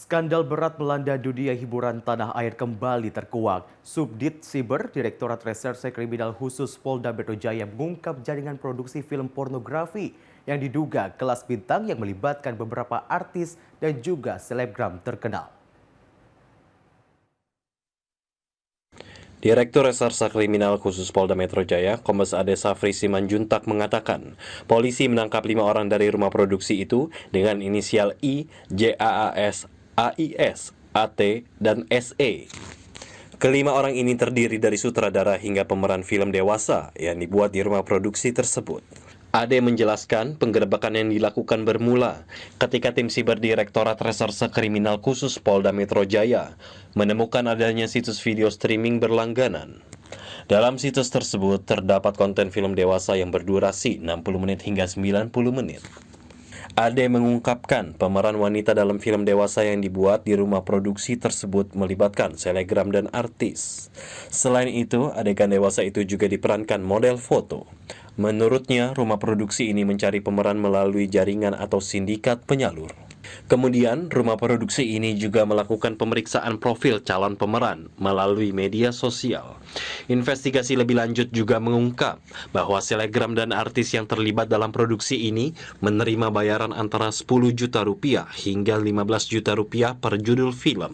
Skandal berat melanda dunia hiburan tanah air kembali terkuak. Subdit Siber, Direktorat Reserse Kriminal Khusus Polda Metro Jaya mengungkap jaringan produksi film pornografi yang diduga kelas bintang yang melibatkan beberapa artis dan juga selebgram terkenal. Direktur Reserse Kriminal Khusus Polda Metro Jaya, Kombes Ade Safri Simanjuntak mengatakan, polisi menangkap 5 orang dari rumah produksi itu dengan inisial I, JAAS, AIS, AT, dan SE. Kelima orang ini terdiri dari sutradara hingga pemeran film dewasa yang dibuat di rumah produksi tersebut. Ade menjelaskan penggerebekan yang dilakukan bermula ketika tim siber Direktorat Reserse Kriminal Khusus Polda Metro Jaya menemukan adanya situs video streaming berlangganan. Dalam situs tersebut terdapat konten film dewasa yang berdurasi 60 menit hingga 90 menit. Ade mengungkapkan pemeran wanita dalam film dewasa yang dibuat di rumah produksi tersebut melibatkan selebgram dan artis. Selain itu, adegan dewasa itu juga diperankan model foto. Menurutnya, rumah produksi ini mencari pemeran melalui jaringan atau sindikat penyalur. Kemudian, rumah produksi ini juga melakukan pemeriksaan profil calon pemeran melalui media sosial. Investigasi lebih lanjut juga mengungkap bahwa selebgram dan artis yang terlibat dalam produksi ini menerima bayaran antara 10 juta rupiah hingga 15 juta rupiah per judul film.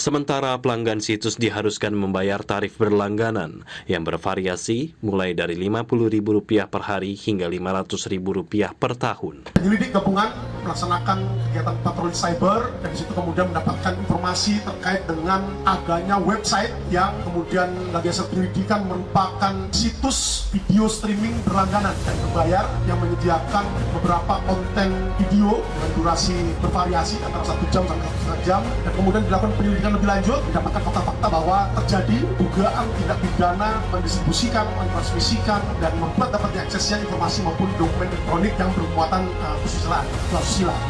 Sementara pelanggan situs diharuskan membayar tarif berlangganan yang bervariasi mulai dari Rp50.000 per hari hingga Rp500.000 per tahun. Penyelidik gabungan melaksanakan kegiatan patroli cyber dan disitu kemudian mendapatkan informasi terkait dengan adanya website yang kemudian lagi hasil penyelidikan merupakan situs video streaming berlangganan dan berbayar yang menyediakan beberapa konten video dengan durasi bervariasi antara 1 jam sampai 1,5 jam, dan kemudian dilakukan penyelidikan lebih lanjut mendapatkan fakta-fakta bahwa terjadi dugaan tindak pidana mendistribusikan, mentransmisikan dan membuat dapat diaksesnya informasi maupun dokumen elektronik yang bermuatan asusila,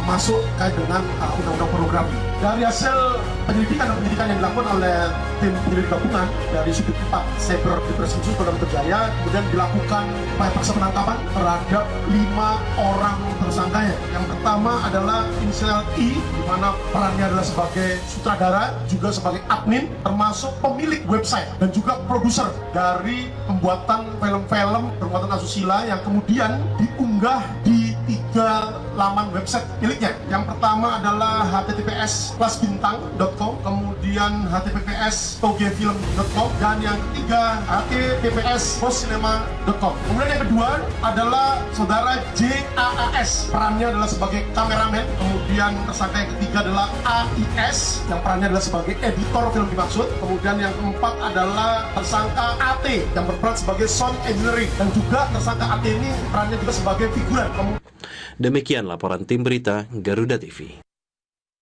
termasuk kait dengan undang-undang pornografi. Dari hasil penyelidikan dan penyidikan yang dilakukan oleh tim penyelidik gabungan dari Subdit 4 Cyber Operasi Khusus Polda Metro Jaya, kemudian dilakukan upaya paksa penangkapan terhadap 5 orang tersangkanya. Yang pertama adalah inisial I, di mana perannya adalah sebagai sutradara, juga sebagai admin, termasuk pemilik website dan juga produser dari pembuatan film-film bermuatan asusila yang kemudian diunggah di 3 laman website miliknya. Yang pertama adalah https://kelasbintang.com, kemudian https://togefilm.com, dan yang ketiga https://postcinema.com. Kemudian yang kedua adalah saudara JAAS, perannya adalah sebagai kameramen. Kemudian tersangka yang ketiga adalah AIS, yang perannya adalah sebagai editor film dimaksud. Kemudian yang keempat adalah tersangka AT, yang berperan sebagai sound engineering, dan juga tersangka AT ini perannya juga sebagai figuran. Demikian laporan tim berita Garuda TV.